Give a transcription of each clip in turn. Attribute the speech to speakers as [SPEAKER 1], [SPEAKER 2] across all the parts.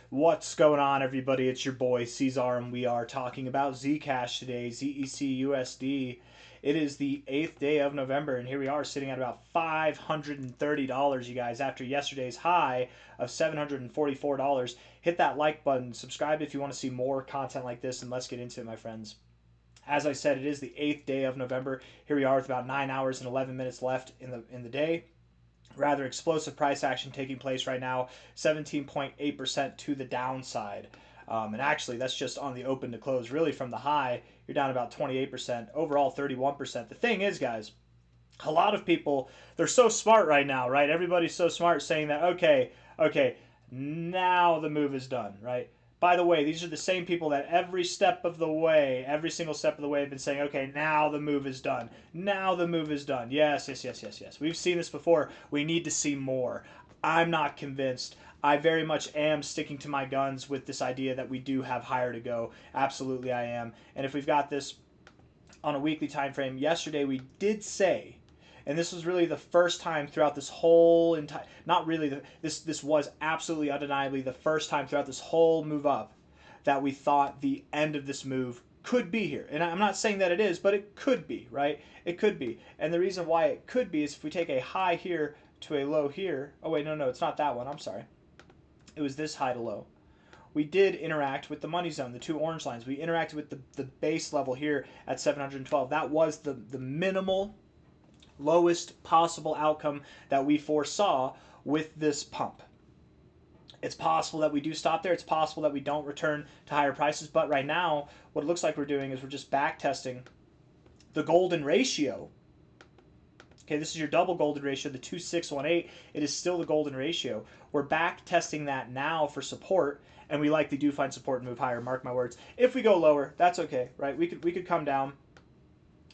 [SPEAKER 1] What's going on, everybody? It's your boy C-Zar, and we are talking about Zcash today, ZEC It is the 8th day of November, and here we are sitting at about $530, you guys, after yesterday's high of $744. Hit that like button, subscribe if you want to see more content like this, and let's get into it, my friends. As I said, it is the 8th day of November. Here we are with about 9 hours and 11 minutes left in the day. Rather explosive price action taking place right now, 17.8% to the downside. And actually, that's just on the open to close. Really, from the high, you're down about 28%. Overall, 31%. The thing is, guys, a lot of people, they're so smart right now, right? Everybody's so smart saying that, okay, now the move is done, right? By the way, these are the same people that every step of the way, every single step of the way have been saying, okay, now the move is done. Now the move is done. Yes. We've seen this before. We need to see more. I'm not convinced. I very much am sticking to my guns with this idea that we do have higher to go. Absolutely I am. And if we've got this on a weekly time frame, yesterday we did say, and this was really the first time throughout this whole entire, not really, this was absolutely undeniably the first time throughout this whole move up that we thought the end of this move could be here. And I'm not saying that it is, but it could be, right? It could be. And the reason why it could be is if we take a high here to a low here. Oh, wait, no, it's not that one. I'm sorry. It was this high to low. We did interact with the money zone, the two orange lines. We interacted with the base level here at 712. That was the minimal lowest possible outcome that we foresaw with this pump. It's possible that we do stop there. It's possible that we don't return to higher prices. But right now, what it looks like we're doing is we're just back testing the golden ratio. Okay, this is your double golden ratio, the 2618. It is still the golden ratio. We're back testing that now for support, and we likely do find support and move higher. Mark my words. If we go lower, that's okay, right? We could come down,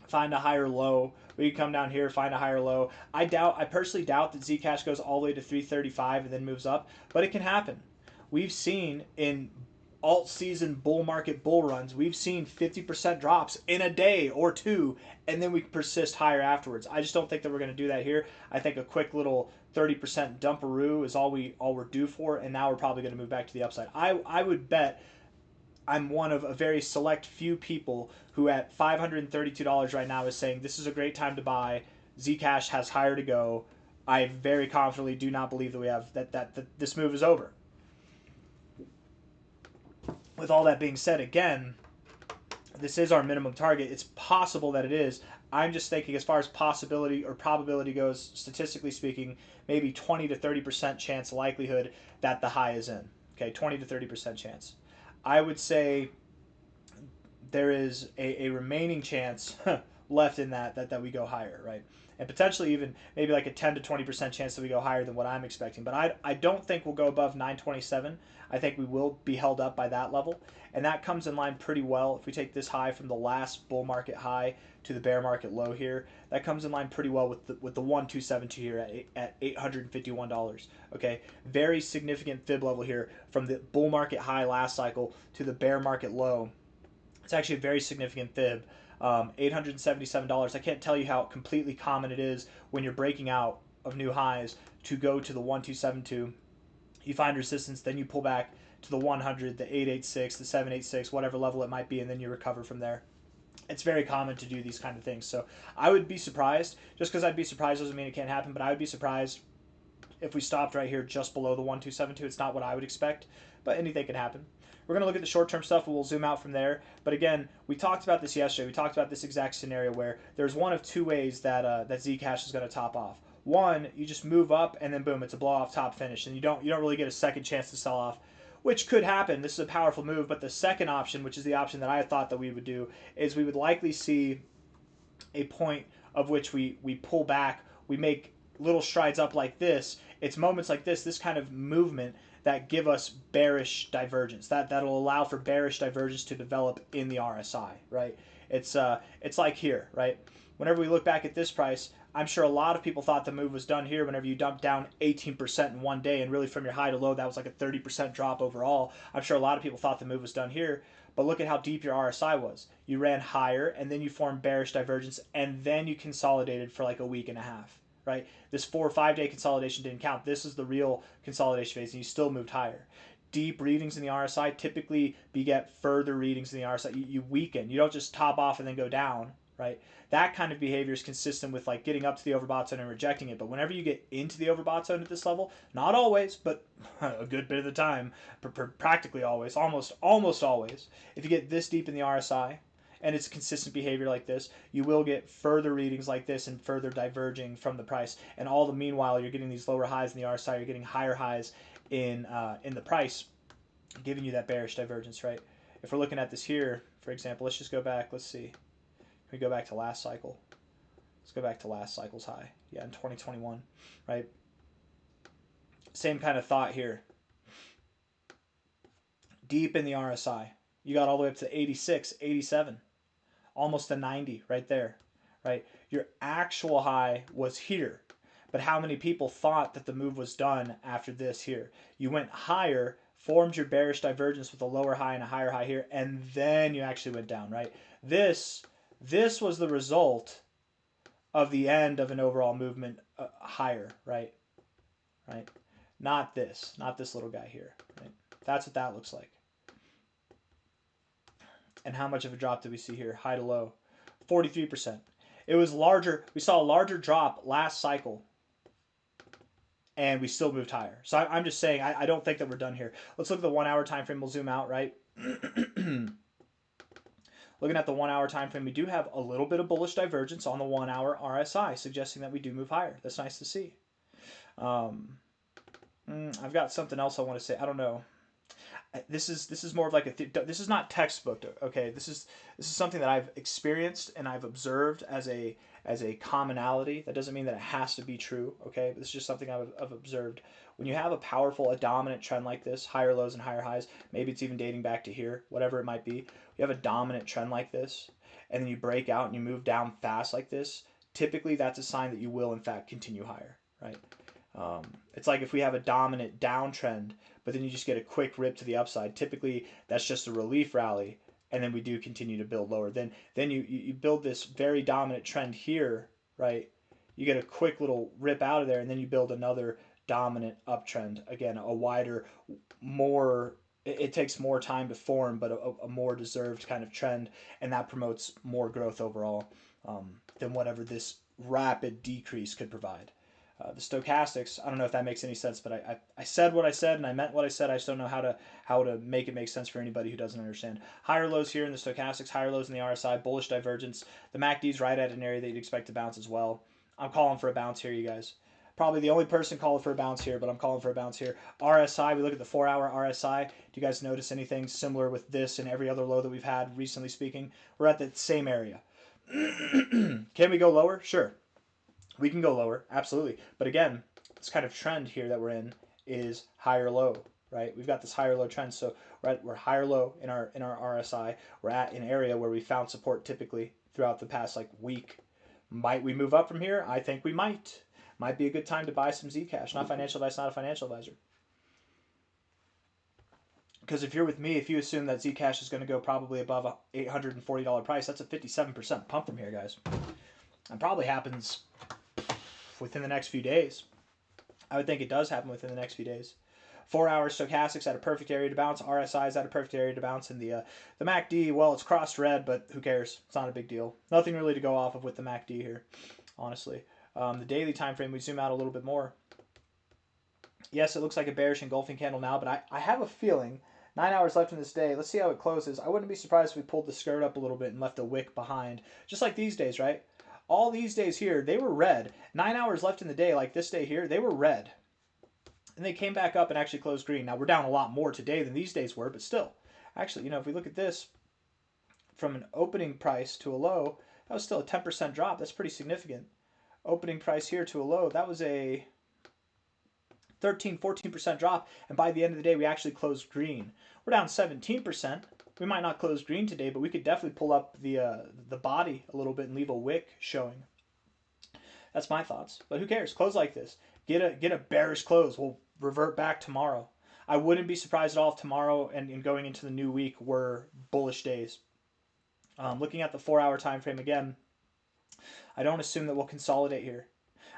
[SPEAKER 1] find a higher low. We could come down here, find a higher low. I personally doubt that Zcash goes all the way to 335 and then moves up, but it can happen. We've seen in alt season bull market bull runs, we've seen 50% drops in a day or two, and then we persist higher afterwards. I just don't think that we're going to do that here. I think a quick little 30% dumperoo is all we're due for, and now we're probably going to move back to the upside. I would bet I'm one of a very select few people who at $532 right now is saying this is a great time to buy. Zcash has higher to go. I very confidently do not believe that we have that this move is over. With all that being said, again, this is our minimum target. It's possible that it is. I'm just thinking as far as possibility or probability goes, statistically speaking, maybe 20 to 30% chance likelihood that the high is in. Okay, 20 to 30% chance. I would say there is a remaining chance left in that we go higher, right? And potentially even maybe like a 10 to 20% chance that we go higher than what I'm expecting. But I don't think we'll go above 927. I think we will be held up by that level. And that comes in line pretty well. If we take this high from the last bull market high to the bear market low here, that comes in line pretty well with the 1272 here at $851. Okay, very significant fib level here from the bull market high last cycle to the bear market low. It's actually a very significant fib. $877. I can't tell you how completely common it is when you're breaking out of new highs to go to the 1272. You find resistance, then you pull back to the 100, the 886, the 786, whatever level it might be, and then you recover from there. It's very common to do these kind of things. So I would be surprised. Just because I'd be surprised doesn't mean it can't happen, but I would be surprised if we stopped right here just below the 1272. It's not what I would expect, but anything can happen. We're going to look at the short-term stuff, and we'll zoom out from there. But again, we talked about this yesterday. We talked about this exact scenario where there's one of two ways that Zcash is going to top off. One, you just move up, and then boom, it's a blow-off top finish, and you don't really get a second chance to sell off, which could happen. This is a powerful move, but the second option, which is the option that I thought that we would do, is we would likely see a point of which we pull back, we make little strides up like this. It's moments like this kind of movement that give us bearish divergence. That'll allow for bearish divergence to develop in the RSI, right? It's like here, right? Whenever we look back at this price, I'm sure a lot of people thought the move was done here whenever you dumped down 18% in one day, and really from your high to low, that was like a 30% drop overall. I'm sure a lot of people thought the move was done here, but look at how deep your RSI was. You ran higher, and then you formed bearish divergence, and then you consolidated for like a week and a half, right? This 4 or 5 day consolidation didn't count. This is the real consolidation phase, and you still moved higher. deep readings in the RSI typically beget further readings in the RSI. You weaken. You don't just top off and then go down, right? That kind of behavior is consistent with like getting up to the overbought zone and rejecting it. But whenever you get into the overbought zone at this level, not always, but a good bit of the time, practically always, almost always, if you get this deep in the RSI and it's consistent behavior like this, you will get further readings like this and further diverging from the price. And all the meanwhile, you're getting these lower highs in the RSI, you're getting higher highs in the price, giving you that bearish divergence, right? If we're looking at this here, for example, let's just go back. Let's see. We go back to last cycle. Let's go back to last cycle's high. Yeah, in 2021, right? Same kind of thought here. Deep in the RSI. You got all the way up to 86, 87, almost to 90 right there, right? Your actual high was here. But how many people thought that the move was done after this here? You went higher, formed your bearish divergence with a lower high and a higher high here, and then you actually went down, right? This was the result of the end of an overall movement higher, right? Right? Not this little guy here, right? That's what that looks like. And how much of a drop did we see here? High to low, 43%. It was larger. We saw a larger drop last cycle, and we still moved higher. So I'm just saying, I don't think that we're done here. Let's look at the 1 hour time frame. We'll zoom out, right? Looking at the 1 hour time frame, we do have a little bit of bullish divergence on the 1 hour RSI, suggesting that we do move higher. That's nice to see. I've got something else I want to say. I don't know. This is more of like this is not textbook, okay? This is something that I've experienced and I've observed as a commonality. That doesn't mean that it has to be true, okay? But this is just something I've observed. When you have a powerful, a dominant trend like this, higher lows and higher highs, maybe it's even dating back to here, whatever it might be. You have a dominant trend like this, and then you break out and you move down fast like this. Typically, that's a sign that you will in fact continue higher, right? It's like if we have a dominant downtrend, but then you just get a quick rip to the upside. Typically, that's just a relief rally, and then we do continue to build lower. Then you build this very dominant trend here, right? You get a quick little rip out of there, and then you build another dominant uptrend. Again, a wider, more, it takes more time to form, but a more deserved kind of trend, and that promotes more growth overall than whatever this rapid decrease could provide. The stochastics, I don't know if that makes any sense, but I said what I said and I meant what I said. I just don't know how to make it make sense for anybody who doesn't understand. Higher lows here in the stochastics, higher lows in the RSI, bullish divergence. The MACD is right at an area that you'd expect to bounce as well. I'm calling for a bounce here, you guys. Probably the only person calling for a bounce here, but I'm calling for a bounce here. RSI, we look at the 4 hour RSI. Do you guys notice anything similar with this and every other low that we've had recently speaking? We're at the same area. Can we go lower? Sure. We can go lower, absolutely. But again, this kind of trend here that we're in is higher low, right? We've got this higher low trend, so we're higher low in our RSI. We're at an area where we found support typically throughout the past like week. Might we move up from here? I think we might. Might be a good time to buy some Zcash. Not financial advice, not a financial advisor. Because if you're with me, if you assume that Zcash is going to go probably above a $840 price, that's a 57% pump from here, guys. That probably happens within the next few days. I would think it does happen within the next few days. 4 hour stochastics at a perfect area to bounce. RSI is at a perfect area to bounce. And the MACD, well, it's crossed red, but who cares? It's not a big deal. Nothing really to go off of with the MACD here, honestly. The daily time frame, we zoom out a little bit more. Yes, it looks like a bearish engulfing candle now, but I have a feeling 9 hours left in this day. Let's see how it closes. I wouldn't be surprised if we pulled the skirt up a little bit and left a wick behind. Just like these days, right? All these days here, they were red. 9 hours left in the day, like this day here, they were red. And they came back up and actually closed green. Now, we're down a lot more today than these days were, but still. Actually, if we look at this, from an opening price to a low, that was still a 10% drop. That's pretty significant. Opening price here to a low, that was a 13, 14% drop. And by the end of the day, we actually closed green. We're down 17%. We might not close green today, but we could definitely pull up the body a little bit and leave a wick showing. That's my thoughts. But who cares? Close like this. Get a bearish close. We'll revert back tomorrow. I wouldn't be surprised at all if tomorrow and going into the new week were bullish days. Looking at the 4 hour time frame again, I don't assume that we'll consolidate here.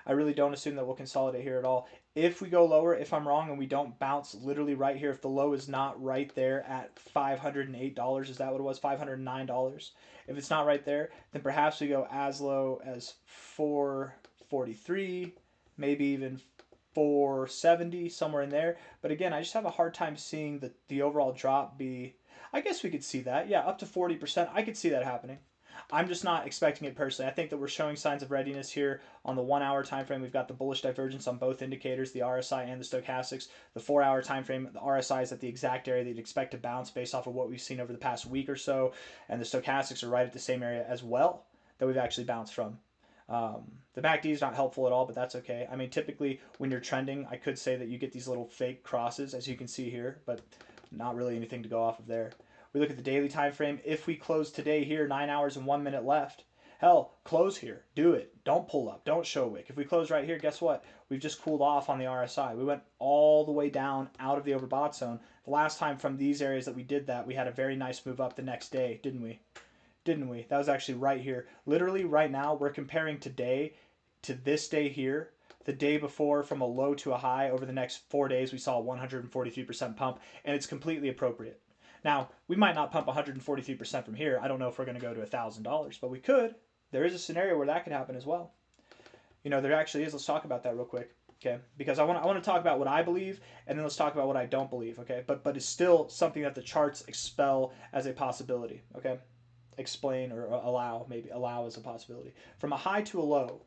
[SPEAKER 1] I really don't assume that we'll consolidate here at all. If we go lower, if I'm wrong and we don't bounce literally right here, if the low is not right there at $508, is that what it was? $509. If it's not right there, then perhaps we go as low as 443, maybe even 470, somewhere in there. But again, I just have a hard time seeing the overall drop be, I guess we could see that. Yeah, up to 40%. I could see that happening. I'm just not expecting it personally. I think that we're showing signs of readiness here on the 1 hour time frame. We've got the bullish divergence on both indicators, the RSI and the stochastics. The 4 hour time frame, the RSI is at the exact area that you'd expect to bounce based off of what we've seen over the past week or so, and the stochastics are right at the same area as well that we've actually bounced from. The MACD is not helpful at all, but that's okay. I mean, typically when you're trending, I could say that you get these little fake crosses, as you can see here, but not really anything to go off of there. We look at the daily time frame. If we close today here, 9 hours and 1 minute left, hell, close here. Do it. Don't pull up. Don't show wick. If we close right here, guess what? We've just cooled off on the RSI. We went all the way down out of the overbought zone. The last time from these areas that we did that, we had a very nice move up the next day, didn't we? Didn't we? That was actually right here. Literally right now, we're comparing today to this day here. The day before, from a low to a high, over the next 4 days, we saw a 143% pump, and it's completely appropriate. Now, we might not pump 143% from here. I don't know if we're going to go to $1,000, but we could. There is a scenario where that could happen as well. You know, there actually is. Let's talk about that real quick, okay? Because I want to talk about what I believe, and then let's talk about what I don't believe, okay? But it's still something that the charts expel as a possibility, okay? Explain or allow, maybe allow as a possibility. From a high to a low,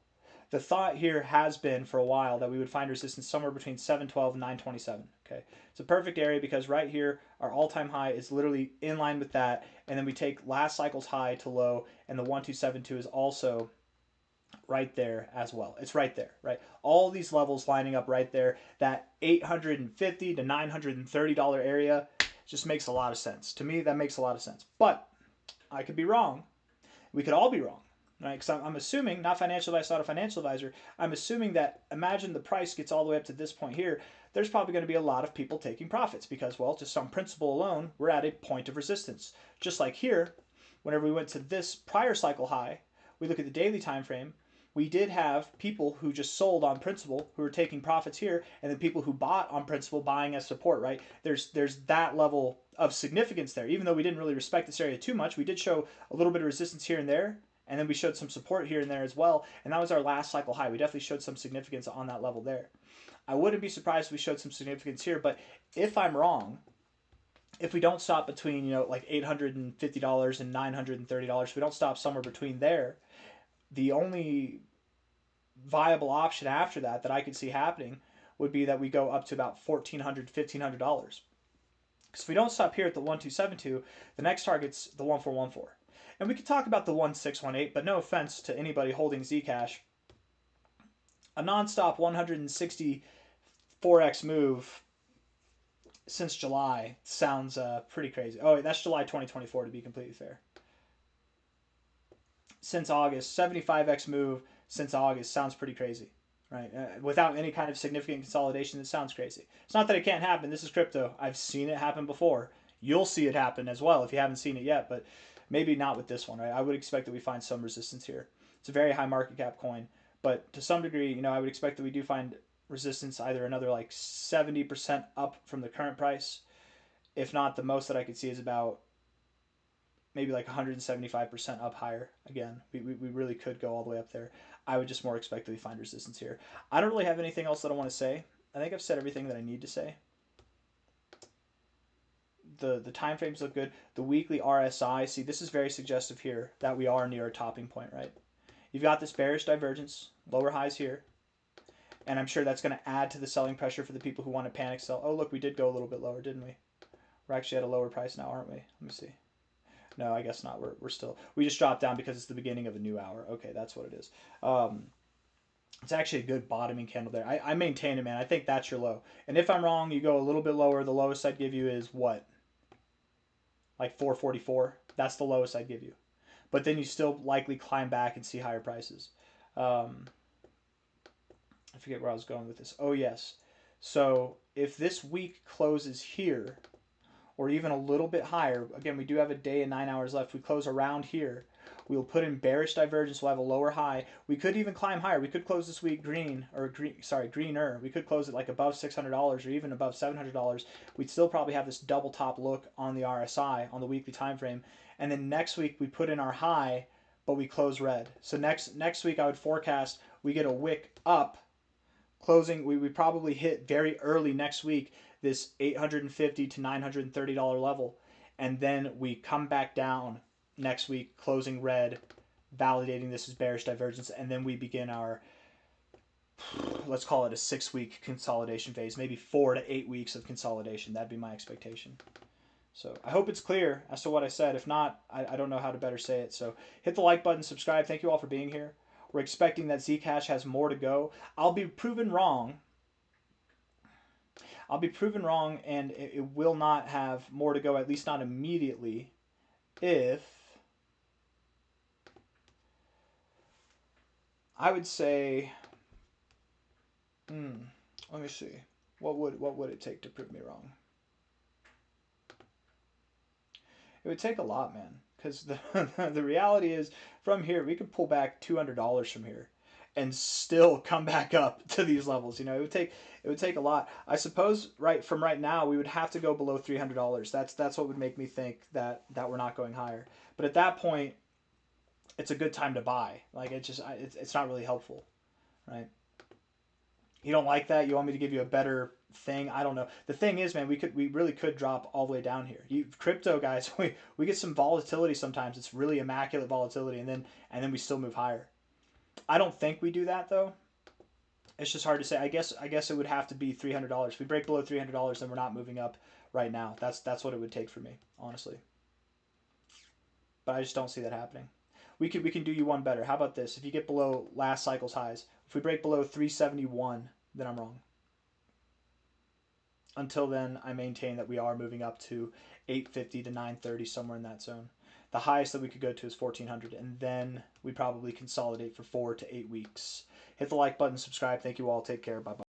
[SPEAKER 1] the thought here has been for a while that we would find resistance somewhere between 712 and 927. Okay, it's a perfect area because right here our all-time high is literally in line with that, and then we take last cycle's high to low, and the 1272 is also right there as well. It's right there, right? All these levels lining up right there. That $850 to $930 area just makes a lot of sense. To me, that makes a lot of sense. But I could be wrong. We could all be wrong. Right? Because I'm assuming, not financial advice, not a financial advisor, I'm assuming that, imagine the price gets all the way up to this point here, there's probably going to be a lot of people taking profits because, well, just on principle alone, we're at a point of resistance. Just like here, whenever we went to this prior cycle high, we look at the daily time frame, we did have people who just sold on principle who were taking profits here, and then people who bought on principle buying as support, right? There's that level of significance there. Even though we didn't really respect this area too much, we did show a little bit of resistance here and there, and then we showed some support here and there as well, and that was our last cycle high. We definitely showed some significance on that level there. I wouldn't be surprised if we showed some significance here, but if I'm wrong, if we don't stop between, you know, like $850 and $930, if we don't stop somewhere between there, the only viable option after that that I could see happening would be that we go up to about $1,400, $1,500. Because if we don't stop here at the 1272, the next target's the 1414. And we could talk about the 1618, but no offense to anybody holding Zcash. A non-stop 164x move since July sounds pretty crazy. Oh, that's July 2024 to be completely fair. Since August, 75x move since August sounds pretty crazy, right? Without any kind of significant consolidation, it sounds crazy. It's not that it can't happen. This is crypto. I've seen it happen before. You'll see it happen as well if you haven't seen it yet, but maybe not with this one, right? I would expect that we find some resistance here. It's a very high market cap coin, but to some degree, you know, I would expect that we do find resistance, either another like 70% up from the current price. If not, the most that I could see is about maybe like 175% up higher. Again, we really could go all the way up there. I would just more expect that we find resistance here. I don't really have anything else that I want to say. I think I've said everything that I need to say. The time frames look good. The weekly RSI, see, this is very suggestive here that we are near a topping point, right? You've got this bearish divergence, lower highs here, and I'm sure that's going to add to the selling pressure for the people who want to panic sell. Oh, look, we did go a little bit lower, didn't we? We're actually at a lower price now, aren't we? Let me see. No, I guess not. We're still, we just dropped down because it's the beginning of a new hour. Okay, that's what it is. It's actually a good bottoming candle there. I maintain it, man. I think that's your low. And if I'm wrong, you go a little bit lower. The lowest I'd give you is what? Like 444. That's the lowest I'd give you. But then you still likely climb back and see higher prices. I forget where I was going with this. Oh, yes. So if this week closes here, or even a little bit higher, again, we do have a day and 9 hours left. We close around here. We'll put in bearish divergence. We'll have a lower high. We could even climb higher. We could close this week greener. We could close it like above $600 or even above $700. We'd still probably have this double top look on the RSI on the weekly time frame. And then next week we put in our high, but we close red. So next week I would forecast we get a wick up, closing. We probably hit very early next week this $850 to $930 level, and then we come back down next week, closing red, validating this as bearish divergence, and then we begin our, let's call it a 6-week consolidation phase, maybe 4 to 8 weeks of consolidation. That'd be my expectation. So I hope it's clear as to what I said. If not, I don't know how to better say it. So hit the like button, subscribe. Thank you all for being here. We're expecting that Zcash has more to go. I'll be proven wrong. And it will not have more to go, at least not immediately, if I would say, let me see. What would it take to prove me wrong? It would take a lot, man. Because the reality is, from here, we could pull back $200 from here and still come back up to these levels. You know, it would take a lot. I suppose right now we would have to go below $300. That's what would make me think that we're not going higher. But at that point, it's a good time to buy. Like it's not really helpful, right? You don't like that? You want me to give you a better thing? I don't know. The thing is, man, we really could drop all the way down here. Crypto guys, we get some volatility sometimes. It's really immaculate volatility, and then we still move higher. I don't think we do that though. It's just hard to say. I guess it would have to be $300. If we break below $300, then we're not moving up right now. That's what it would take for me, honestly. But I just don't see that happening. We can do you one better. How about this? If you get below last cycle's highs, if we break below 371, then I'm wrong. Until then, I maintain that we are moving up to 850 to 930, somewhere in that zone. The highest that we could go to is 1400, and then we probably consolidate for 4 to 8 weeks. Hit the like button, subscribe. Thank you all. Take care. Bye-bye.